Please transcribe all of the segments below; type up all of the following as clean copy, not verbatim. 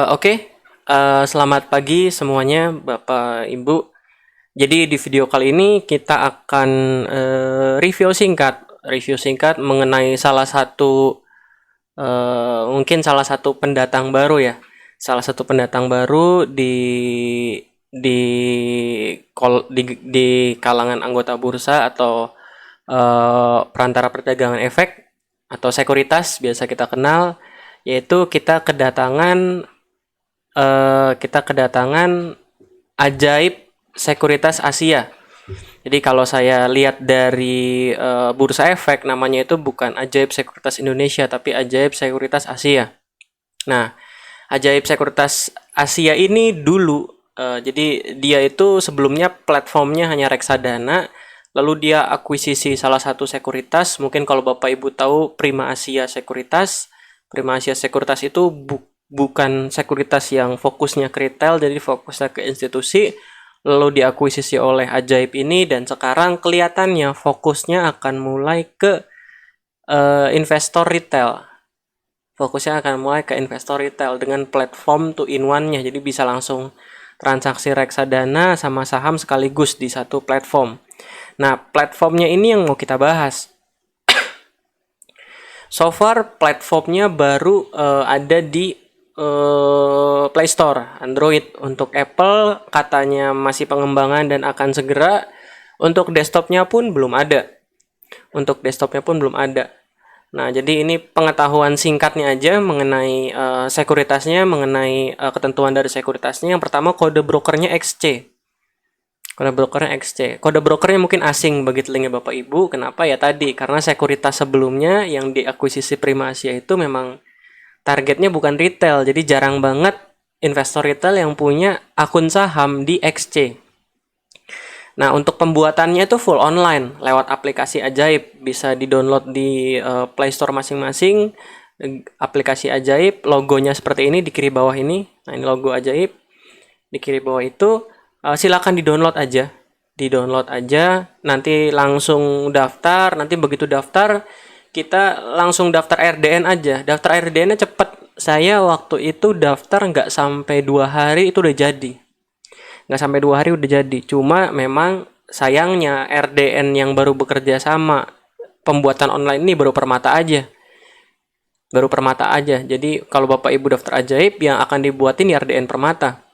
Oke. Selamat pagi semuanya, Bapak Ibu. Jadi di video kali ini kita akan review singkat mengenai mungkin salah satu pendatang baru ya, salah satu pendatang baru di di kalangan anggota bursa atau perantara perdagangan efek atau sekuritas biasa kita kenal, yaitu kita kedatangan ajaib sekuritas Asia. Jadi kalau saya lihat dari bursa efek, namanya itu bukan ajaib sekuritas Indonesia tapi ajaib sekuritas Asia. Nah, ajaib sekuritas Asia ini dulu, jadi dia itu sebelumnya platformnya hanya reksadana, lalu dia akuisisi salah satu sekuritas. Mungkin kalau Bapak Ibu tahu Prima Asia Sekuritas. Prima Asia Sekuritas itu bukan sekuritas yang fokusnya ke retail, jadi fokusnya ke institusi. Lalu diakuisisi oleh Ajaib ini, dan sekarang kelihatannya fokusnya akan mulai ke investor retail. Fokusnya akan mulai ke investor retail dengan platform 2-in-1-nya. Jadi bisa langsung transaksi reksadana sama saham sekaligus di satu platform. Nah, platformnya ini yang mau kita bahas. So far platformnya baru ada di Play Store Android. Untuk Apple katanya masih pengembangan dan akan segera. Untuk desktopnya pun belum ada. Nah, jadi ini pengetahuan singkatnya aja mengenai sekuritasnya, mengenai ketentuan dari sekuritasnya. Yang pertama, kode brokernya XC. Kode brokernya mungkin asing bagi telinga Bapak Ibu. Kenapa ya tadi? Karena sekuritas sebelumnya yang diakuisisi Prima Asia itu memang targetnya bukan retail. Jadi jarang banget investor retail yang punya akun saham di XC. Nah, untuk pembuatannya itu full online lewat aplikasi Ajaib. Bisa di-download di Play Store masing-masing. Aplikasi Ajaib, logonya seperti ini di kiri bawah ini. Nah, ini logo Ajaib. Di kiri bawah itu silakan di-download aja. Di-download aja, nanti langsung daftar. Nanti begitu daftar, kita langsung daftar RDN aja. Daftar RDN-nya cepet. Saya waktu itu daftar nggak sampai 2 hari itu udah jadi. Nggak sampai 2 hari udah jadi. Cuma memang sayangnya RDN yang baru bekerja sama pembuatan online ini baru Permata aja. Jadi kalau Bapak Ibu daftar Ajaib, yang akan dibuatin di RDN Permata.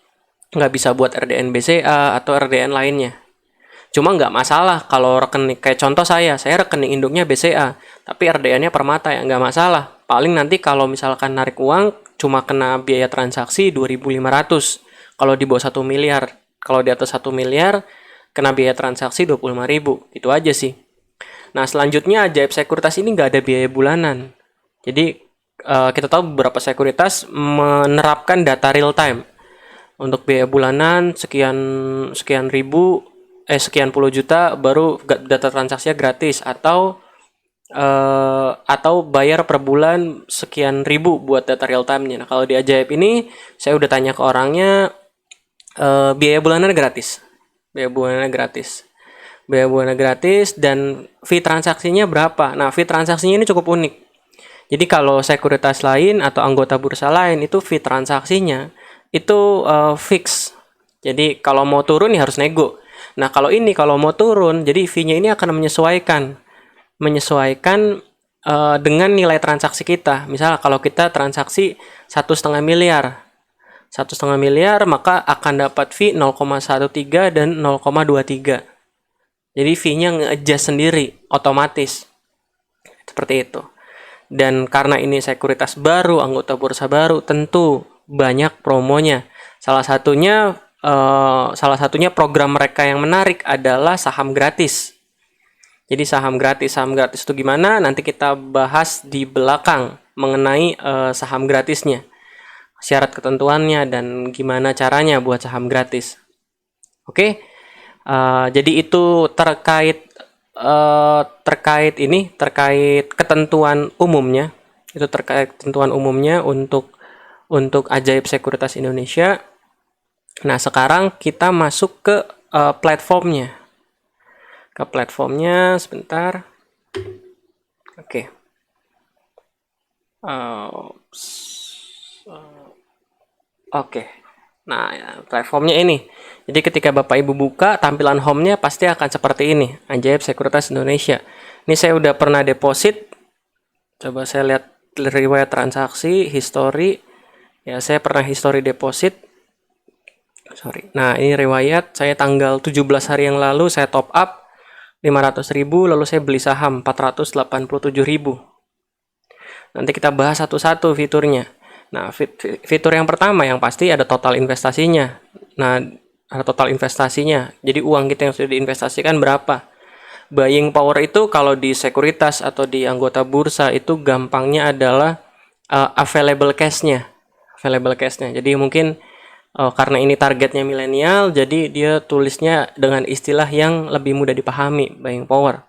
Nggak bisa buat RDN BCA atau RDN lainnya. Cuma nggak masalah kalau rekening, kayak contoh saya rekening induknya BCA, tapi RDN-nya Permata, ya nggak masalah. Paling nanti kalau misalkan narik uang cuma kena biaya transaksi 2.500 kalau di bawah 1 miliar. Kalau di atas 1 miliar kena biaya transaksi 25.000. Itu aja sih. Nah, selanjutnya Ajaib Sekuritas ini nggak ada biaya bulanan. Jadi kita tahu beberapa sekuritas menerapkan data real time. Untuk biaya bulanan sekian sekian ribu, sekian puluh juta baru data transaksinya gratis, atau bayar per bulan sekian ribu buat data real time-nya. Nah, kalau di Ajaib ini saya udah tanya ke orangnya, biaya bulanannya gratis. Biaya bulanannya gratis dan fee transaksinya berapa? Nah, fee transaksinya ini cukup unik. Jadi kalau sekuritas lain atau anggota bursa lain itu fee transaksinya itu fix. Jadi kalau mau turun ya harus nego. Nah, kalau ini kalau mau turun, jadi fee-nya ini akan menyesuaikan dengan nilai transaksi kita. Misal kalau kita transaksi 1,5 miliar, maka akan dapat fee 0,13 dan 0,23. Jadi fee-nya nge-adjust sendiri otomatis. Seperti itu. Dan karena ini sekuritas baru, anggota bursa baru, tentu banyak promonya. Salah satunya program mereka yang menarik adalah saham gratis. Jadi saham gratis itu gimana? Nanti kita bahas di belakang mengenai saham gratisnya, syarat ketentuannya dan gimana caranya buat saham gratis. Oke, jadi itu terkait ketentuan umumnya. Itu terkait ketentuan umumnya untuk Ajaib Sekuritas Indonesia. Nah, sekarang kita masuk ke platformnya. Sebentar. Oke. Oke. Nah, ya, platformnya ini. Jadi ketika Bapak Ibu buka, tampilan home-nya pasti akan seperti ini. Ajaib Sekuritas Indonesia. Ini saya udah pernah deposit. Coba saya lihat riwayat transaksi, history. Ya, saya pernah history deposit. Sorry. Nah, ini riwayat saya tanggal 17 hari yang lalu saya top up 500.000, lalu saya beli saham 487.000. Nanti kita bahas satu-satu fiturnya. Nah, fitur yang pertama yang pasti ada total investasinya. Nah, ada total investasinya. Jadi uang kita yang sudah diinvestasikan berapa? Buying power itu kalau di sekuritas atau di anggota bursa itu gampangnya adalah available cash-nya. Available cash-nya. Jadi mungkin karena ini targetnya milenial, jadi dia tulisnya dengan istilah yang lebih mudah dipahami, buying power.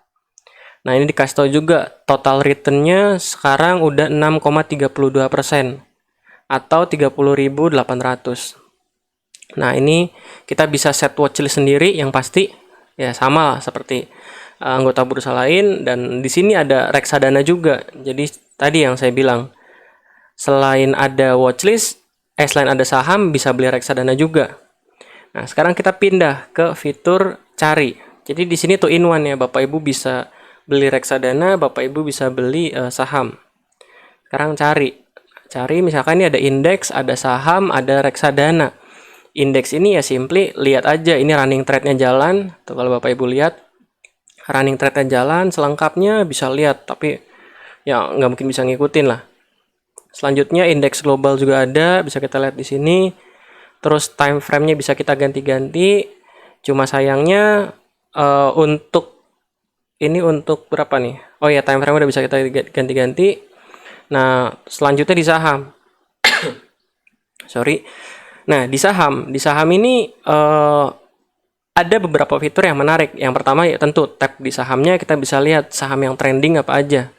Nah, ini dikasih tahu juga total return-nya sekarang udah 6,32% atau 30.800. Nah, ini kita bisa set watchlist sendiri yang pasti ya sama lah seperti anggota bursa lain, dan di sini ada reksadana juga. Jadi tadi yang saya bilang, selain ada watchlist, selain ada saham bisa beli reksadana juga. Nah, sekarang kita pindah ke fitur cari. Jadi di sini tuh in one ya, Bapak Ibu bisa beli reksadana, Bapak Ibu bisa beli saham. Sekarang cari misalkan ini ada indeks, ada saham, ada reksadana. Indeks ini ya simply lihat aja ini running trade-nya jalan. Tuh kalau Bapak Ibu lihat running trade-nya jalan, selengkapnya bisa lihat, tapi ya nggak mungkin bisa ngikutin lah. Selanjutnya indeks global juga ada, bisa kita lihat di sini. Terus time frame-nya bisa kita ganti-ganti. Cuma sayangnya untuk berapa nih? Oh ya, time frame udah bisa kita ganti-ganti. Nah, selanjutnya di saham. Sorry. Nah, di saham ini ada beberapa fitur yang menarik. Yang pertama ya tentu tap di sahamnya, kita bisa lihat saham yang trending apa aja.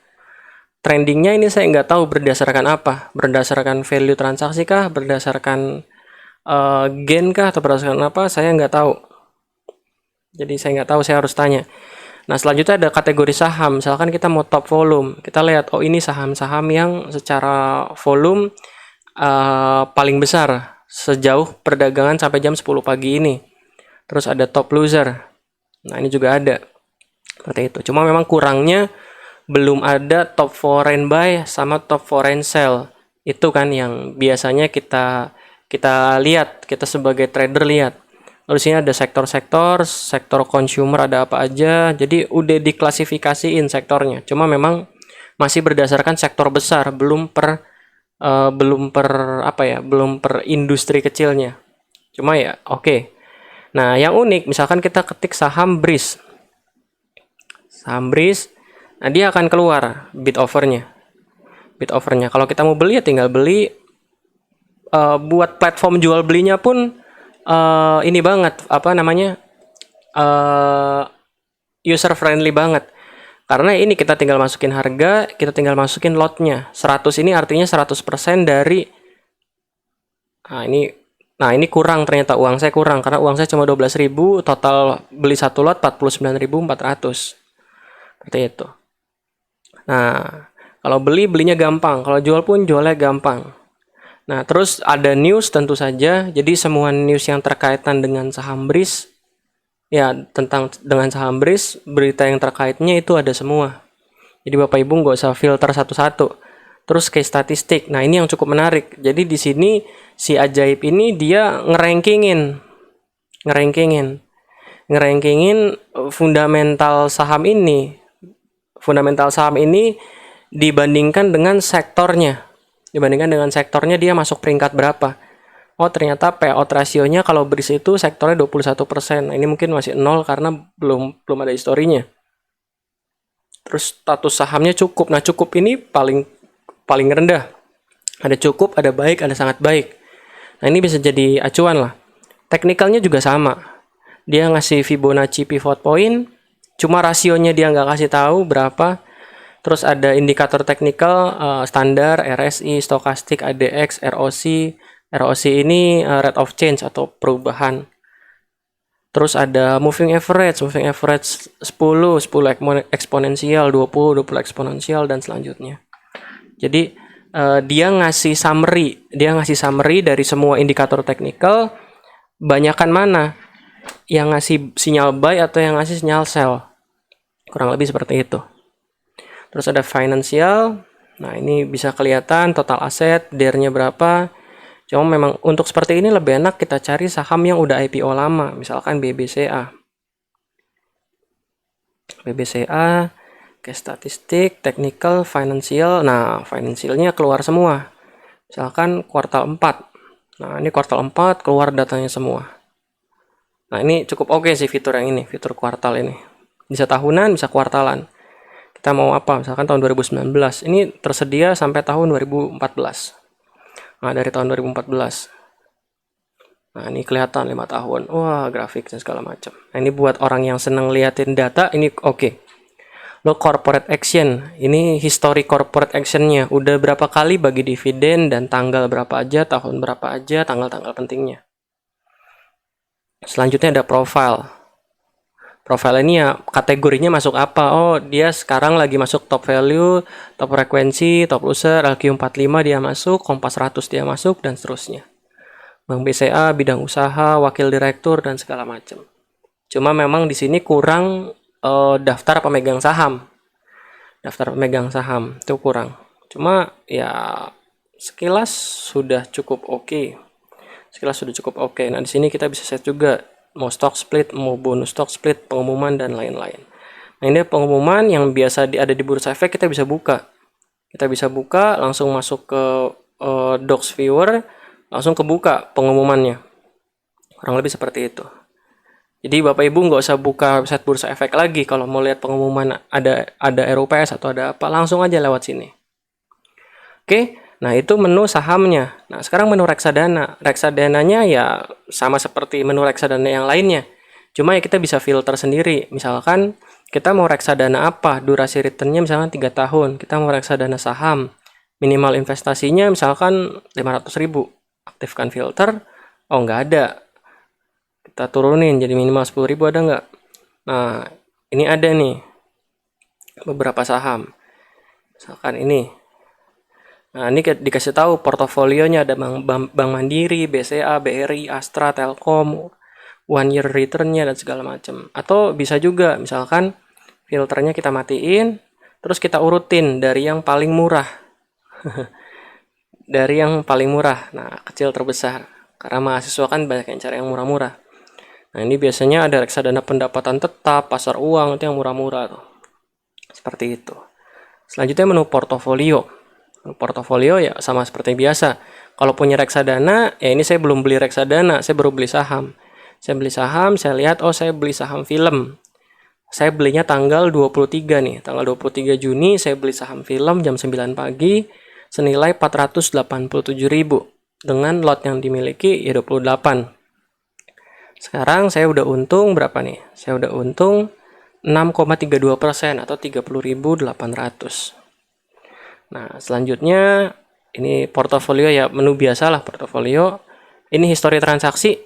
Trendingnya ini saya nggak tahu berdasarkan apa. Berdasarkan value transaksi kah? Berdasarkan gain kah? Atau berdasarkan apa? Saya nggak tahu. Jadi saya nggak tahu, saya harus tanya. Nah, selanjutnya ada kategori saham. Misalkan kita mau top volume, kita lihat, oh ini saham-saham yang secara volume paling besar sejauh perdagangan sampai jam 10 pagi ini. Terus ada top loser. Nah, ini juga ada. Seperti itu. Cuma memang kurangnya belum ada top foreign buy sama top foreign sell. Itu kan yang biasanya kita lihat, kita sebagai trader lihat. Lalu sini ada sektor consumer ada apa aja. Jadi udah diklasifikasiin sektornya. Cuma memang masih berdasarkan sektor besar, belum per industri kecilnya. Cuma ya oke. Nah, yang unik misalkan kita ketik saham BRIS. Nah dia akan keluar bid offernya. Kalau kita mau beli ya tinggal beli. Buat platform jual belinya pun ini banget user friendly banget, karena ini kita tinggal masukin harga, kita tinggal masukin lotnya 100, ini artinya 100% dari nah ini kurang, ternyata uang saya kurang karena uang saya cuma 12.000, total beli satu lot 49.400 seperti itu. Nah, kalau belinya gampang, kalau jual pun jualnya gampang. Nah, terus ada news tentu saja. Jadi semua news yang terkaitan dengan saham BRIS, ya dengan saham BRIS, berita yang terkaitnya itu ada semua. Jadi Bapak Ibu nggak usah filter satu-satu. Terus case statistik. Nah, ini yang cukup menarik. Jadi di sini si Ajaib ini dia ngerankingin fundamental saham ini. Fundamental saham ini dibandingkan dengan sektornya. Dia masuk peringkat berapa. Oh, ternyata payout rasionya kalau BRIS itu sektornya 21%. Nah, ini mungkin masih 0 karena belum ada historinya. Terus status sahamnya cukup. Nah, cukup ini paling rendah. Ada cukup, ada baik, ada sangat baik. Nah, ini bisa jadi acuan lah. Teknikalnya juga sama. Dia ngasih Fibonacci pivot point, cuma rasionya dia nggak kasih tahu berapa. Terus ada indikator teknikal standar, RSI, stokastik, ADX, ROC. ROC ini rate of change atau perubahan. Terus ada moving average 10 eksponensial, 20 eksponensial, dan selanjutnya. Jadi dia ngasih summary dari semua indikator teknikal, banyakan mana yang ngasih sinyal buy atau yang ngasih sinyal sell. Kurang lebih seperti itu. Terus ada financial. Nah, ini bisa kelihatan total aset, DER-nya berapa. Cuma memang untuk seperti ini lebih enak kita cari saham yang udah IPO lama, misalkan BBCA. BBCA, case statistik, technical, financial. Nah, financialnya keluar semua. Misalkan kuartal 4. Nah, ini kuartal 4 keluar datanya semua. Nah, ini cukup oke sih fitur yang ini, fitur kuartal ini. Bisa tahunan, bisa kuartalan. Kita mau apa? Misalkan tahun 2019. Ini tersedia sampai tahun 2014. Nah, dari tahun 2014. Nah, ini kelihatan 5 tahun. Wah, grafiknya segala macam. Nah, ini buat orang yang seneng liatin data, ini oke. Lo corporate action. Ini history corporate actionnya. Udah berapa kali bagi dividen dan tanggal berapa aja, tahun berapa aja, tanggal-tanggal pentingnya. Selanjutnya ada profile. Profile ini ya kategorinya masuk apa? Oh, dia sekarang lagi masuk top value, top frekuensi, top loser, LQ45 dia masuk, Kompas 100 dia masuk, dan seterusnya. Bank BCA, bidang usaha, wakil direktur, dan segala macam. Cuma memang di sini kurang daftar pemegang saham. Daftar pemegang saham itu kurang. Cuma ya sekilas sudah cukup oke. Nah, di sini kita bisa set juga mau stock split, mau bonus stock split, pengumuman, dan lain-lain. Nah, ini pengumuman yang biasa ada di Bursa Efek, kita bisa buka. Langsung masuk ke Docs Viewer, langsung kebuka pengumumannya. Kurang lebih seperti itu. Jadi Bapak Ibu nggak usah buka website Bursa Efek lagi kalau mau lihat pengumuman ada RUPS atau ada apa, langsung aja lewat sini. Oke. Nah, itu menu sahamnya. Nah, sekarang menu reksadana. Reksadananya ya sama seperti menu reksadana yang lainnya. Cuma ya kita bisa filter sendiri. Misalkan kita mau reksadana apa? Durasi returnnya misalkan 3 tahun. Kita mau reksadana saham. Minimal investasinya misalkan 500.000. Aktifkan filter. Oh, nggak ada. Kita turunin jadi minimal 10.000 ada nggak? Nah, ini ada nih. Beberapa saham. Misalkan ini. Nah, ini dikasih tahu portofolionya ada Bank Mandiri, BCA, BRI, Astra, Telkom, 1 year return-nya, dan segala macam. Atau bisa juga, misalkan filternya kita matiin, terus kita urutin dari yang paling murah. Dari yang paling murah, nah kecil terbesar. Karena mahasiswa kan banyak yang cari yang murah-murah. Nah, ini biasanya ada reksadana pendapatan tetap, pasar uang, itu yang murah-murah tuh. Seperti itu. Selanjutnya menu portofolio. Portofolio ya sama seperti biasa. Kalau punya reksadana, ya ini saya belum beli reksadana, saya baru beli saham. Saya beli saham, saya lihat, oh saya beli saham film. Saya belinya tanggal 23 nih, tanggal 23 Juni saya beli saham film jam 9 pagi, senilai 487.000. Dengan lot yang dimiliki ya 28. Sekarang saya udah untung berapa nih? Saya udah untung 6,32% atau 30.800. Nah, selanjutnya ini portofolio ya, menu biasa lah portofolio. Ini history transaksi,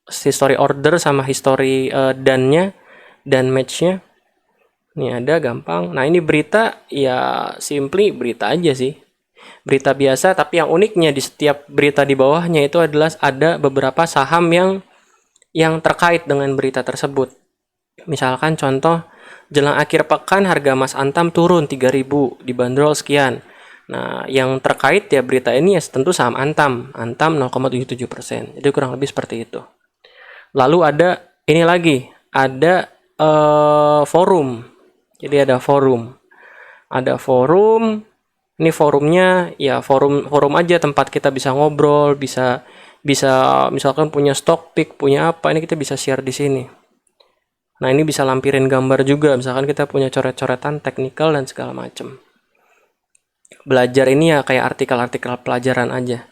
history order sama history dan match-nya. Ini ada gampang. Nah, ini berita ya simply berita aja sih. Berita biasa, tapi yang uniknya di setiap berita di bawahnya itu adalah ada beberapa saham yang terkait dengan berita tersebut. Misalkan contoh, jelang akhir pekan harga emas Antam turun 3.000, dibanderol sekian. Nah, yang terkait ya berita ini ya tentu saham Antam 0,77%. Jadi kurang lebih seperti itu. Lalu ada ini lagi, ada forum. Jadi ada forum. Ini forumnya ya forum aja, tempat kita bisa ngobrol, bisa misalkan punya stock pick, punya apa, ini kita bisa share di sini. Nah, ini bisa lampirin gambar juga, misalkan kita punya coret-coretan teknikal dan segala macam. Belajar ini ya kayak artikel-artikel pelajaran aja.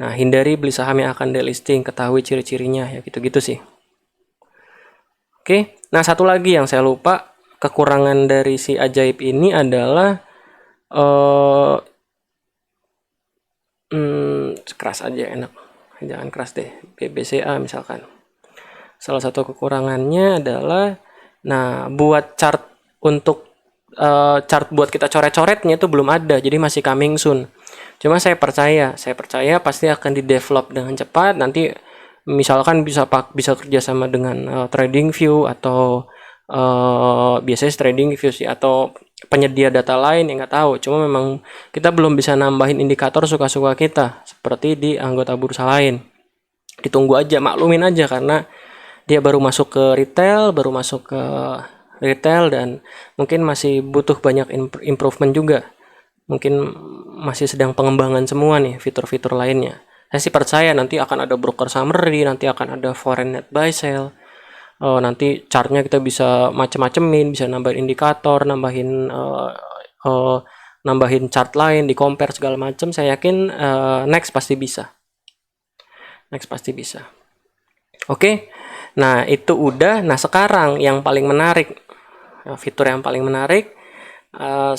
Nah, hindari beli saham yang akan delisting, ketahui ciri-cirinya, ya gitu-gitu sih. Oke, nah satu lagi yang saya lupa, kekurangan dari si Ajaib ini adalah keras aja enak, jangan keras deh, BBCA misalkan. Salah satu kekurangannya adalah, nah buat chart untuk chart buat kita coret-coretnya itu belum ada, jadi masih coming soon. Cuma saya percaya pasti akan di-develop dengan cepat. Nanti misalkan bisa kerjasama dengan TradingView atau biasanya TradingView sih, atau penyedia data lain yang nggak tahu. Cuma memang kita belum bisa nambahin indikator suka-suka kita seperti di anggota bursa lain. Ditunggu aja, maklumin aja, karena dia baru masuk ke retail dan mungkin masih butuh banyak improvement juga. Mungkin masih sedang pengembangan semua nih fitur-fitur lainnya. Saya sih percaya nanti akan ada broker summary, nanti akan ada foreign net buy sell. Nanti chartnya kita bisa macem-macemin, bisa nambahin indikator, nambahin chart lain, di compare segala macam. Saya yakin next pasti bisa. Oke. Nah, itu udah. Nah, sekarang yang paling menarik, fitur yang paling menarik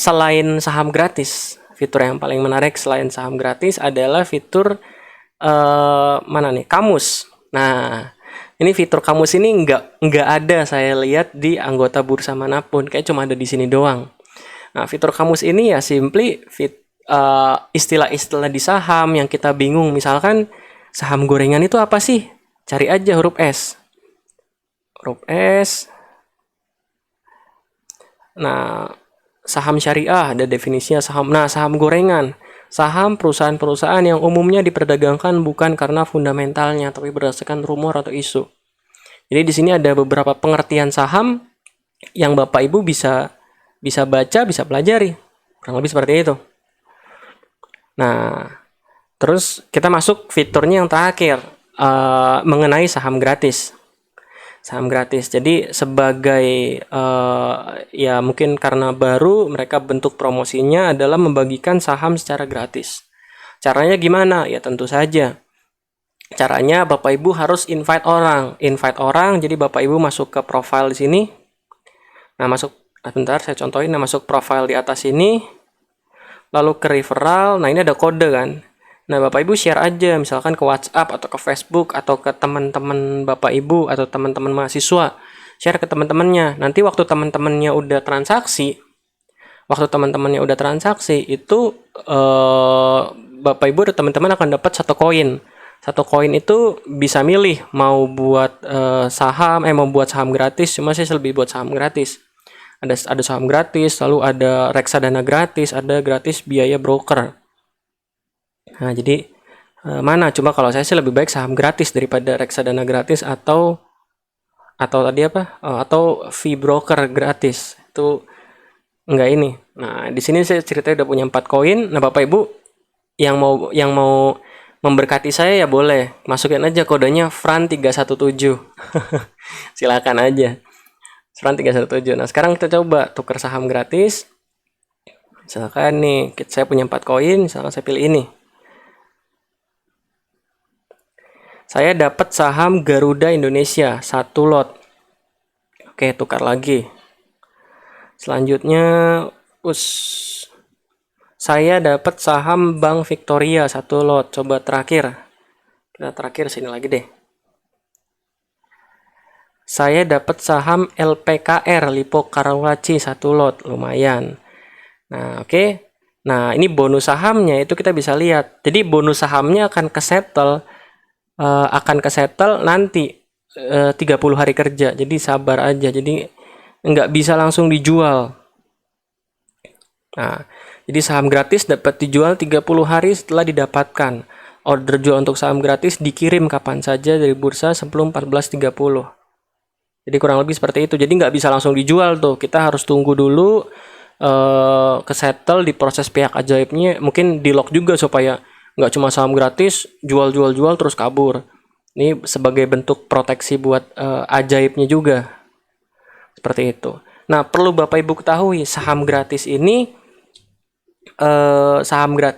selain saham gratis. Fitur yang paling menarik selain saham gratis adalah fitur mana nih? Kamus. Nah, ini fitur kamus ini nggak ada saya lihat di anggota bursa manapun, kayak cuma ada di sini doang. Nah, fitur kamus ini ya simply istilah-istilah di saham yang kita bingung. Misalkan saham gorengan itu apa sih? Cari aja huruf S. Nah, saham syariah ada definisinya saham. Nah, saham gorengan, saham perusahaan-perusahaan yang umumnya diperdagangkan bukan karena fundamentalnya, tapi berdasarkan rumor atau isu. Jadi di sini ada beberapa pengertian saham yang Bapak Ibu bisa baca, bisa pelajari. Kurang lebih seperti itu. Nah, terus kita masuk fiturnya yang terakhir, mengenai saham gratis. Jadi sebagai ya mungkin karena baru, mereka bentuk promosinya adalah membagikan saham secara gratis. Caranya gimana? Ya tentu saja. Caranya Bapak Ibu harus invite orang. Jadi Bapak Ibu masuk ke profile di sini. Nah, bentar saya contohin. Nah, masuk profile di atas ini. Lalu ke referral. Nah, ini ada kode kan. Nah, Bapak Ibu share aja, misalkan ke WhatsApp atau ke Facebook atau ke teman-teman Bapak Ibu atau teman-teman mahasiswa. Share ke teman-temannya. Nanti waktu teman-temannya udah transaksi, itu Bapak Ibu atau teman-teman akan dapat 1 koin. 1 koin itu bisa milih mau buat mau buat saham gratis. Cuma saya lebih buat saham gratis. Ada saham gratis, lalu ada reksadana gratis, ada gratis biaya broker. Nah, jadi mana? Cuma kalau saya sih lebih baik saham gratis daripada reksadana gratis atau tadi apa? Atau fee broker gratis. Itu enggak ini. Nah, di sini saya ceritanya udah punya 4 koin. Nah, Bapak Ibu yang mau memberkati saya ya boleh. Masukin aja kodenya Fran317. Silakan aja. Fran317. Nah, sekarang kita coba tukar saham gratis. Misalkan nih, saya punya 4 koin, misalkan saya pilih ini. Saya dapat saham Garuda Indonesia 1 lot. Oke, tukar lagi. Selanjutnya, saya dapat saham Bank Victoria 1 lot. Coba terakhir. Kita terakhir sini lagi deh. Saya dapat saham LPKR Lipo Karawaci 1 lot. Lumayan. Nah, oke. Nah, ini bonus sahamnya itu kita bisa lihat. Jadi bonus sahamnya akan kesettle nanti 30 hari kerja. Jadi sabar aja. Jadi nggak bisa langsung dijual. Nah, jadi saham gratis dapat dijual 30 hari setelah didapatkan. Order jual untuk saham gratis dikirim kapan saja dari bursa sebelum 14.30. Jadi kurang lebih seperti itu. Jadi nggak bisa langsung dijual tuh. Kita harus tunggu dulu kesettle di proses pihak ajaibnya. Mungkin di lock juga supaya nggak cuma saham gratis jual terus kabur. Ini sebagai bentuk proteksi buat ajaibnya juga. Seperti itu. Nah, perlu Bapak Ibu ketahui, saham gratis ini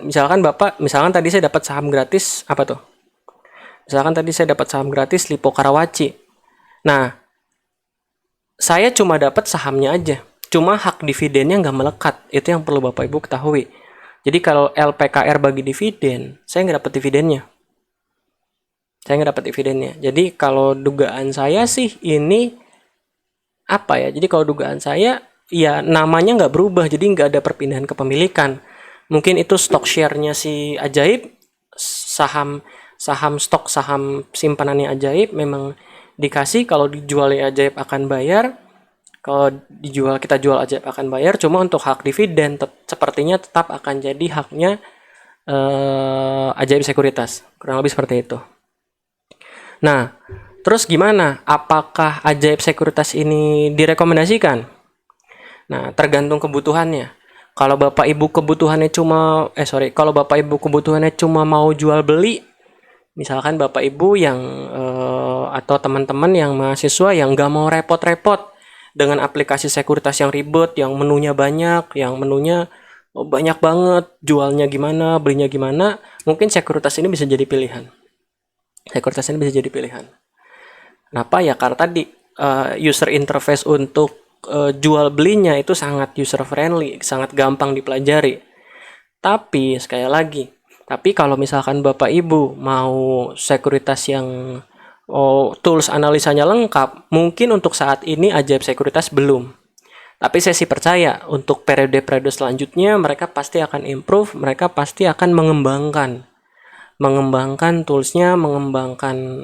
misalkan tadi saya dapat saham gratis apa tuh? Misalkan tadi saya dapat saham gratis Lipo Karawaci. Nah, saya cuma dapat sahamnya aja. Cuma hak dividennya nggak melekat. Itu yang perlu Bapak Ibu ketahui. Jadi kalau LPKR bagi dividen, saya nggak dapat dividennya. Jadi kalau dugaan saya sih ini apa ya? Jadi kalau dugaan saya ya namanya nggak berubah. Jadi nggak ada perpindahan kepemilikan. Mungkin itu stok share-nya si Ajaib, saham saham simpanannya Ajaib memang dikasih, kalau dijual ya Ajaib akan bayar, kalau kita jual Ajaib akan bayar, cuma untuk hak dividen sepertinya tetap akan jadi haknya Ajaib Sekuritas, kurang lebih seperti itu. Nah, terus gimana? Apakah Ajaib Sekuritas ini direkomendasikan? Nah, tergantung kebutuhannya. Kalau Bapak Ibu kebutuhannya kalau Bapak Ibu kebutuhannya cuma mau jual beli, misalkan Bapak Ibu yang atau teman-teman yang mahasiswa yang nggak mau repot-repot dengan aplikasi sekuritas yang ribet, yang menunya banyak, yang menunya banyak banget, jualnya gimana, belinya gimana, mungkin sekuritas ini bisa jadi pilihan. Sekuritas ini bisa jadi pilihan. Kenapa ya? Karena tadi user interface untuk jual belinya itu sangat user friendly, sangat gampang dipelajari. Tapi sekali lagi, kalau misalkan Bapak Ibu mau sekuritas yang tools analisanya lengkap, mungkin untuk saat ini Ajaib Sekuritas belum. Tapi saya sih percaya untuk periode-periode selanjutnya mereka pasti akan improve, mereka pasti akan mengembangkan toolsnya, mengembangkan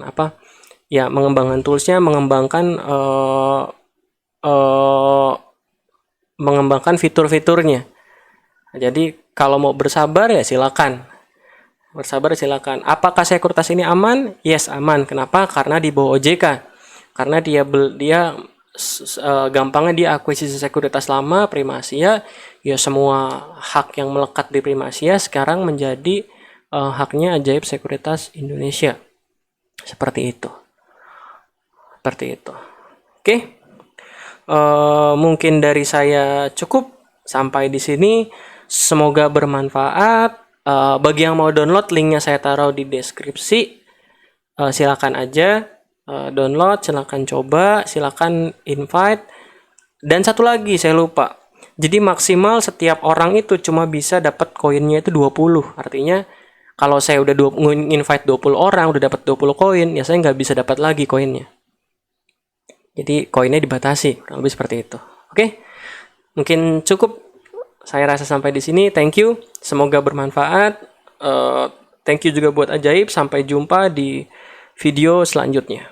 mengembangkan fitur-fiturnya. Jadi kalau mau bersabar ya silakan. Apakah sekuritas ini aman? Yes, aman. Kenapa? Karena di bawah OJK. Karena dia gampangnya dia akuisisi sekuritas lama Primasia, ya semua hak yang melekat di Primasia sekarang menjadi haknya Ajaib Sekuritas Indonesia. Seperti itu. Oke. Mungkin dari saya cukup sampai di sini. Semoga bermanfaat. Bagi yang mau download, linknya saya taruh di deskripsi. Silakan aja download, silakan coba, silakan invite. Dan satu lagi saya lupa. Jadi maksimal setiap orang itu cuma bisa dapat koinnya itu 20. Artinya kalau saya udah invite 20 orang, udah dapat 20 koin, ya saya nggak bisa dapat lagi koinnya. Jadi koinnya dibatasi, kurang lebih seperti itu. Oke, mungkin cukup. Saya rasa sampai di sini. Thank you. Semoga bermanfaat. Thank you juga buat Ajaib. Sampai jumpa di video selanjutnya.